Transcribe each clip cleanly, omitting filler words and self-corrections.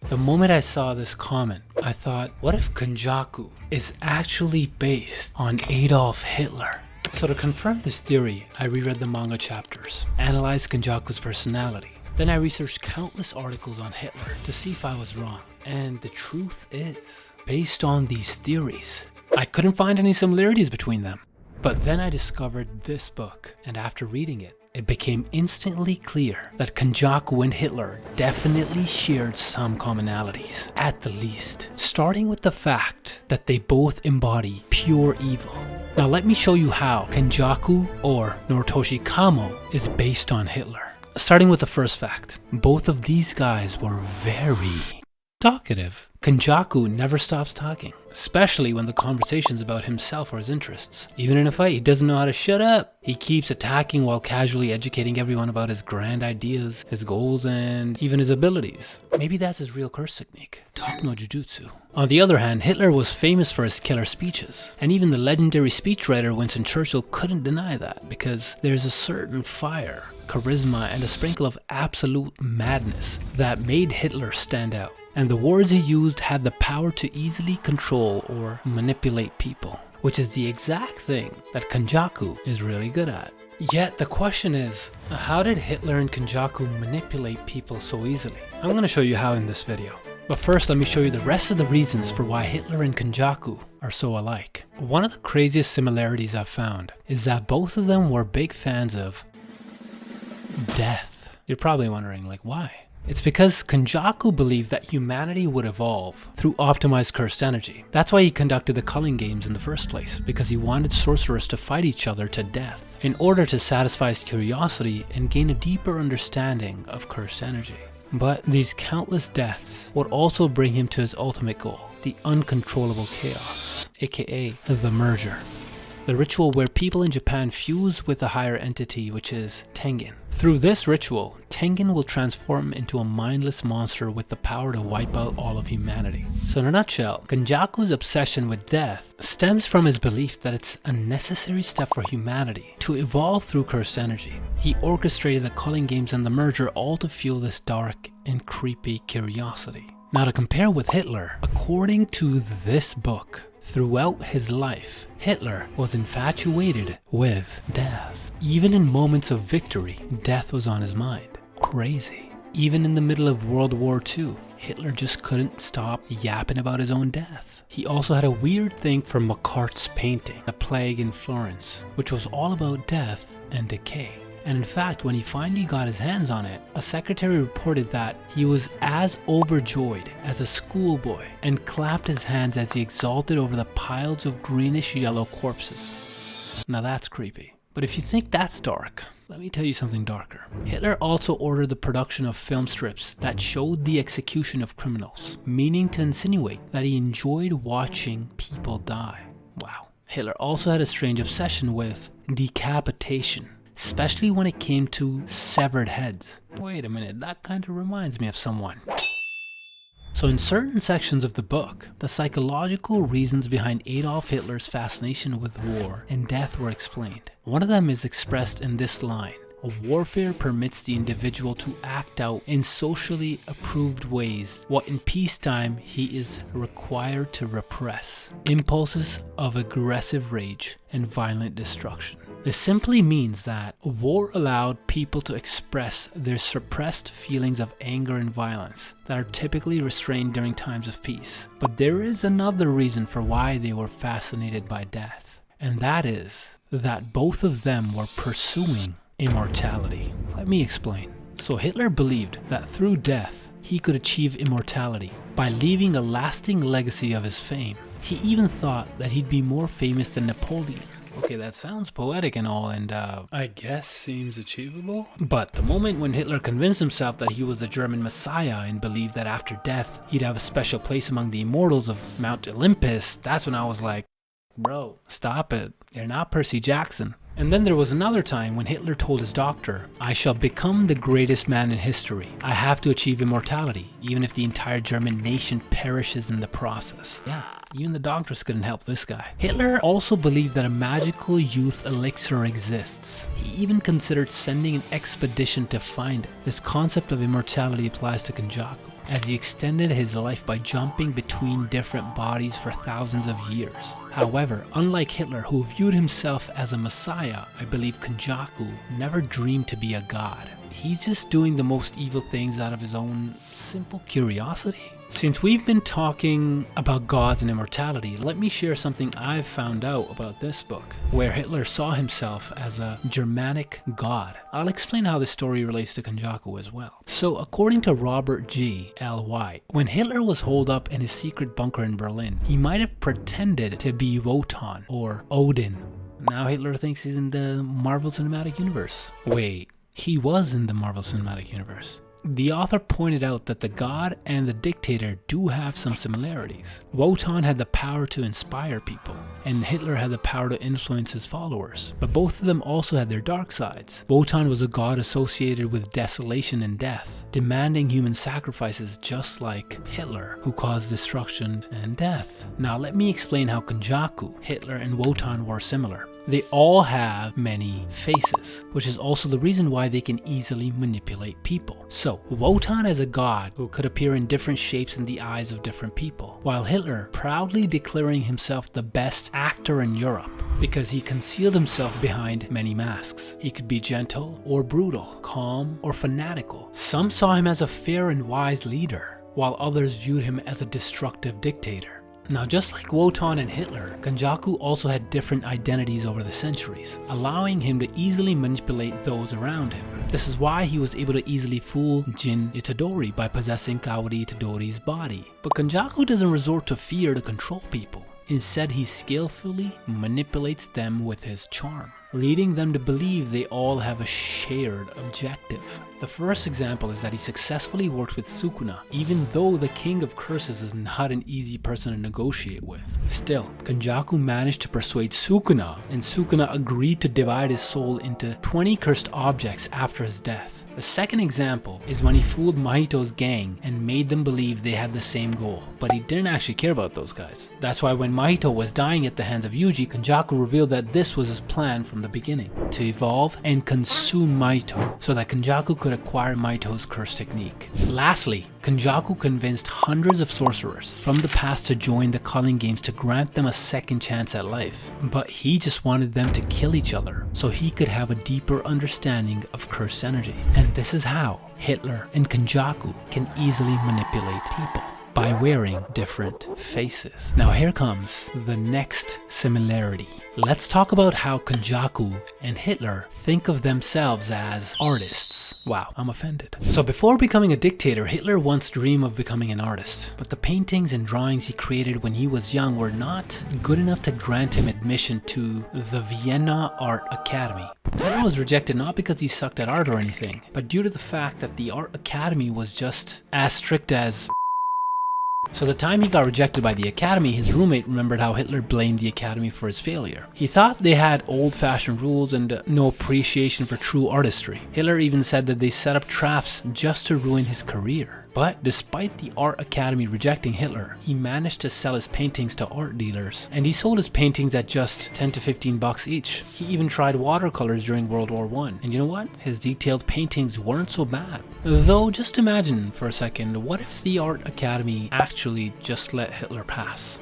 The moment I saw this comment, I thought, what if Kenjaku is actually based on Adolf Hitler? So to confirm this theory, I reread the manga chapters, analyzed Kenjaku's personality. Then I researched countless articles on Hitler to see if I was wrong. And the truth is, based on these theories, I couldn't find any similarities between them. But then I discovered this book, and after reading it, it became instantly clear that Kenjaku and Hitler definitely shared some commonalities, at the least. Starting with the fact that they both embody pure evil. Now let me show you how Kenjaku, or Noritoshi Kamo, is based on Hitler. Starting with the first fact, both of these guys were very talkative. Kenjaku never stops talking, especially when the conversation's about himself or his interests. Even in a fight, he doesn't know how to shut up. He keeps attacking while casually educating everyone about his grand ideas, his goals, and even his abilities. Maybe that's his real curse technique, talk no jujutsu. On the other hand, Hitler was famous for his killer speeches, and even the legendary speechwriter Winston Churchill couldn't deny that, because there's a certain fire, charisma, and a sprinkle of absolute madness that made Hitler stand out. And the words he used had the power to easily control or manipulate people, which is the exact thing that Kenjaku is really good at. Yet the question is, how did Hitler and Kenjaku manipulate people so easily? I'm going to show you how in this video. But first, let me show you the rest of the reasons for why Hitler and Kenjaku are so alike. One of the craziest similarities I've found is that both of them were big fans of death. You're probably wondering, like, why? It's because Kenjaku believed that humanity would evolve through optimized cursed energy. That's why he conducted the culling games in the first place, because he wanted sorcerers to fight each other to death in order to satisfy his curiosity and gain a deeper understanding of cursed energy. But these countless deaths would also bring him to his ultimate goal, the uncontrollable chaos, aka the merger. The ritual where people in Japan fuse with a higher entity, which is Tengen. Through this ritual, Tengen will transform into a mindless monster with the power to wipe out all of humanity. So in a nutshell, Kenjaku's obsession with death stems from his belief that it's a necessary step for humanity to evolve through cursed energy. He orchestrated the culling games and the merger all to fuel this dark and creepy curiosity. Now to compare with Hitler, according to this book, throughout his life, Hitler was infatuated with death. Even in moments of victory, death was on his mind. Crazy. Even in the middle of World War II, Hitler just couldn't stop yapping about his own death. He also had a weird thing for Macart's painting, The Plague in Florence, which was all about death and decay. And in fact, when he finally got his hands on it, a secretary reported that he was as overjoyed as a schoolboy and clapped his hands as he exulted over the piles of greenish yellow corpses. Now that's creepy. But if you think that's dark, let me tell you something darker. Hitler also ordered the production of film strips that showed the execution of criminals, meaning to insinuate that he enjoyed watching people die. Wow. Hitler also had a strange obsession with decapitation, especially when it came to severed heads. Wait a minute, that kind of reminds me of someone. So in certain sections of the book, the psychological reasons behind Adolf Hitler's fascination with war and death were explained. One of them is expressed in this line: warfare permits the individual to act out in socially approved ways what in peacetime he is required to repress. Impulses of aggressive rage and violent destruction. This simply means that war allowed people to express their suppressed feelings of anger and violence that are typically restrained during times of peace. But there is another reason for why they were fascinated by death, and that is that both of them were pursuing immortality. Let me explain. So Hitler believed that through death, he could achieve immortality by leaving a lasting legacy of his fame. He even thought that he'd be more famous than Napoleon. Okay, that sounds poetic and all, and I guess seems achievable. But the moment when Hitler convinced himself that he was the German Messiah and believed that after death, he'd have a special place among the immortals of Mount Olympus, that's when I was like, bro, stop it. You're not Percy Jackson. And then there was another time when Hitler told his doctor, I shall become the greatest man in history. I have to achieve immortality, even if the entire German nation perishes in the process. Yeah, even the doctors couldn't help this guy. Hitler also believed that a magical youth elixir exists. He even considered sending an expedition to find it. This concept of immortality applies to Kenjaku. as he extended his life by jumping between different bodies for thousands of years. However, unlike Hitler, who viewed himself as a messiah, I believe Kenjaku never dreamed to be a god. He's just doing the most evil things out of his own simple curiosity. Since we've been talking about gods and immortality, let me share something I've found out about this book, where Hitler saw himself as a Germanic god. I'll explain how this story relates to Kenjaku as well. So according to Robert G. L. White, when Hitler was holed up in his secret bunker in Berlin, he might have pretended to be Wotan or Odin. Now Hitler thinks he's in the Marvel Cinematic Universe. Wait, he was in the Marvel Cinematic Universe. The author pointed out that the god and the dictator do have some similarities. Wotan had the power to inspire people, and Hitler had the power to influence his followers. But both of them also had their dark sides. Wotan was a god associated with desolation and death, demanding human sacrifices just like Hitler, who caused destruction and death. Now let me explain how Kenjaku, Hitler, and Wotan were similar. They all have many faces, which is also the reason why they can easily manipulate people. So, Wotan is a god who could appear in different shapes in the eyes of different people, while Hitler proudly declaring himself the best actor in Europe because he concealed himself behind many masks. He could be gentle or brutal, calm or fanatical. Some saw him as a fair and wise leader, while others viewed him as a destructive dictator. Now, just like Wotan and Hitler, Kenjaku also had different identities over the centuries, allowing him to easily manipulate those around him. This is why he was able to easily fool Jin Itadori by possessing Kawari Itadori's body. But Kenjaku doesn't resort to fear to control people. Instead, he skillfully manipulates them with his charm, leading them to believe they all have a shared objective. The first example is that he successfully worked with Sukuna, even though the King of Curses is not an easy person to negotiate with. Still, Kenjaku managed to persuade Sukuna, and Sukuna agreed to divide his soul into 20 cursed objects after his death. The second example is when he fooled Mahito's gang and made them believe they had the same goal, but he didn't actually care about those guys. That's why when Mahito was dying at the hands of Yuji, Kenjaku revealed that this was his plan from the beginning, to evolve and consume Mahito, so that Kenjaku could acquire Mahito's curse technique. Lastly, Kenjaku convinced hundreds of sorcerers from the past to join the Culling Games to grant them a second chance at life. But he just wanted them to kill each other, so he could have a deeper understanding of cursed energy. And this is how Hitler and Kenjaku can easily manipulate people, by wearing different faces. Now here comes the next similarity. Let's talk about how Kenjaku and Hitler think of themselves as artists. Wow, I'm offended. So before becoming a dictator, Hitler once dreamed of becoming an artist, but the paintings and drawings he created when he was young were not good enough to grant him admission to the Vienna Art Academy. Hitler was rejected not because he sucked at art or anything, but due to the fact that the Art Academy was just as strict as. So the time he got rejected by the academy, his roommate remembered how Hitler blamed the academy for his failure. He thought they had old-fashioned rules and no appreciation for true artistry. Hitler even said that they set up traps just to ruin his career. But despite the art academy rejecting Hitler, he managed to sell his paintings to art dealers, and he sold his paintings at just 10 to 15 bucks each. He even tried watercolors during World War I, and you know what? His detailed paintings weren't so bad. Though, just imagine for a second, what if the art academy actually just let Hitler pass?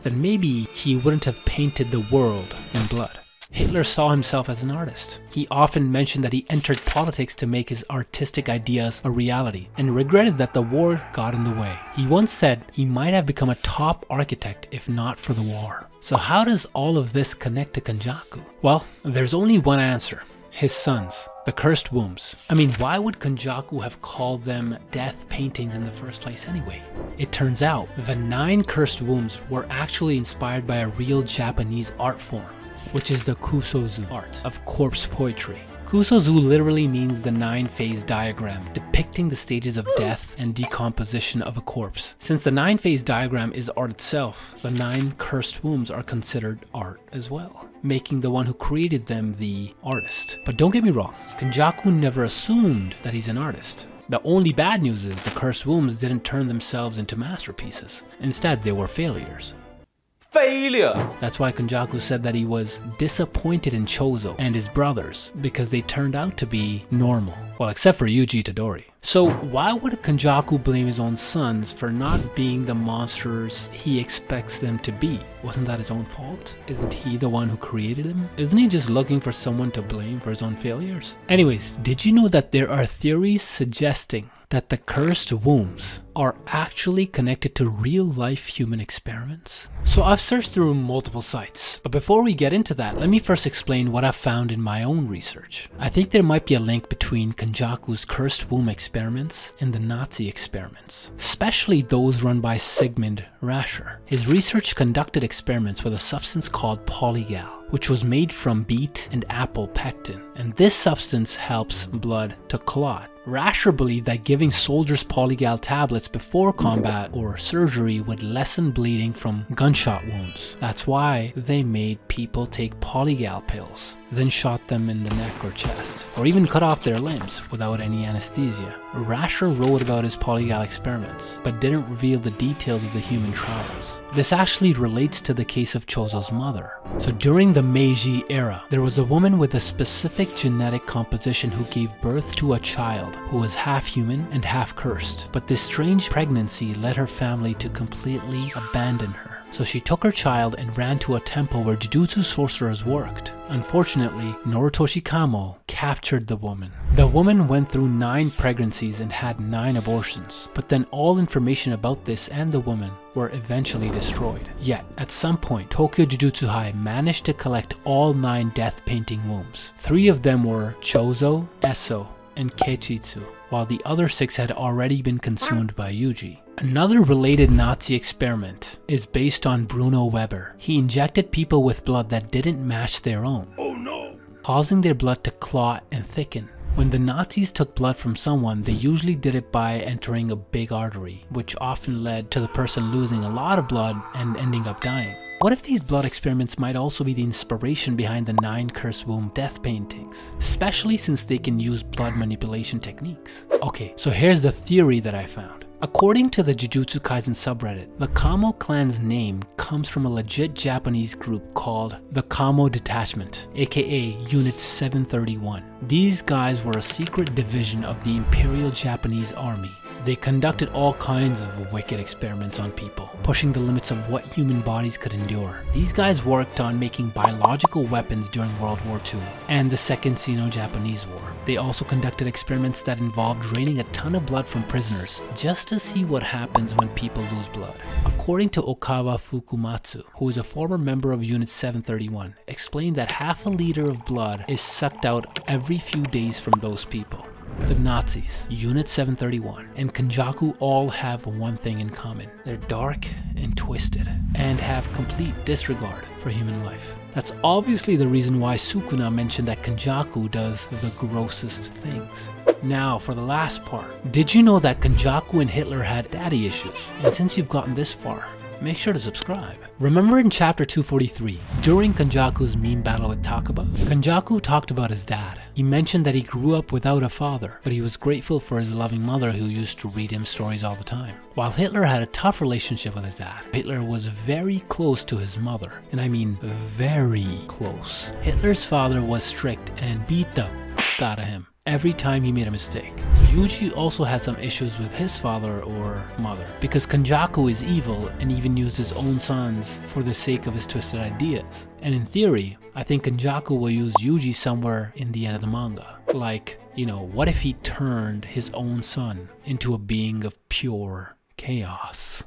Then maybe he wouldn't have painted the world in blood. Hitler saw himself as an artist. He often mentioned that he entered politics to make his artistic ideas a reality, and regretted that the war got in the way. He once said he might have become a top architect if not for the war. So how does all of this connect to Kenjaku? Well, there's only one answer. His sons, the cursed wombs. I mean, why would Kenjaku have called them death paintings in the first place anyway? It turns out the 9 cursed wombs were actually inspired by a real Japanese art form, which is the Kusozu art of corpse poetry. Kusozu literally means the 9-phase diagram, depicting the stages of death and decomposition of a corpse. Since the 9-phase diagram is art itself, the 9 cursed wombs are considered art as well, making the one who created them the artist. But don't get me wrong, Kenjaku never assumed that he's an artist. The only bad news is the cursed wombs didn't turn themselves into masterpieces. Instead, they were failures. failure. That's why Kenjaku said that he was disappointed in Chozo and his brothers because they turned out to be normal. Well, except for Yuji Tadori. So why would Kenjaku blame his own sons for not being the monsters he expects them to be? Wasn't that his own fault? Isn't he the one who created them? Isn't he just looking for someone to blame for his own failures? Anyways, did you know that there are theories suggesting that the cursed wombs are actually connected to real-life human experiments? So I've searched through multiple sites, but before we get into that, let me first explain what I've found in my own research. I think there might be a link between Kenjaku's cursed womb experiments and the Nazi experiments, especially those run by Sigmund Rascher. His research conducted experiments with a substance called polygal, which was made from beet and apple pectin, and this substance helps blood to clot. Rascher believed that giving soldiers polygal tablets before combat or surgery would lessen bleeding from gunshot wounds. That's why they made people take polygal pills, then shot them in the neck or chest, or even cut off their limbs without any anesthesia. Rascher wrote about his polygal experiments, but didn't reveal the details of the human trials. This actually relates to the case of Chozo's mother. So during the Meiji era, there was a woman with a specific genetic composition who gave birth to a child who was half human and half cursed. But this strange pregnancy led her family to completely abandon her. So she took her child and ran to a temple where Jujutsu sorcerers worked. Unfortunately, Noritoshi Kamo captured the woman. The woman went through 9 pregnancies and had 9 abortions, but then all information about this and the woman were eventually destroyed. Yet, at some point, Tokyo Jujutsu High managed to collect all 9 death painting wombs. 3 of them were Chozo, Eso, and Keichitsu, while the other 6 had already been consumed by Yuji. Another related Nazi experiment is based on Bruno Weber. He injected people with blood that didn't match their own, causing their blood to clot and thicken. When the Nazis took blood from someone, they usually did it by entering a big artery, which often led to the person losing a lot of blood and ending up dying. What if these blood experiments might also be the inspiration behind the 9 cursed womb death paintings, especially since they can use blood manipulation techniques? Okay, so here's the theory that I found. According to the Jujutsu Kaisen subreddit, the Kamo clan's name comes from a legit Japanese group called the Kamo Detachment, aka Unit 731. These guys were a secret division of the Imperial Japanese Army. They conducted all kinds of wicked experiments on people, pushing the limits of what human bodies could endure. These guys worked on making biological weapons during World War II and the Second Sino-Japanese War. They also conducted experiments that involved draining a ton of blood from prisoners just to see what happens when people lose blood. According to Okawa Fukumatsu, who is a former member of Unit 731, explained that half a liter of blood is sucked out every few days from those people. The Nazis, Unit 731, and Kenjaku all have one thing in common. They're dark and twisted, and have complete disregard for human life. That's obviously the reason why Sukuna mentioned that Kenjaku does the grossest things. Now, for the last part, did you know that Kenjaku and Hitler had daddy issues? And since you've gotten this far, make sure to subscribe. Remember in chapter 243, during Kenjaku's meme battle with Takaba, Kenjaku talked about his dad. He mentioned that he grew up without a father, but he was grateful for his loving mother who used to read him stories all the time. While Hitler had a tough relationship with his dad, Hitler was very close to his mother. And I mean very close. Hitler's father was strict and beat the f*** out of him every time he made a mistake. Yuji also had some issues with his father or mother, because Kenjaku is evil and even used his own sons for the sake of his twisted ideas. And in theory, I think Kenjaku will use Yuji somewhere in the end of the manga. Like, you know, what if he turned his own son into a being of pure chaos?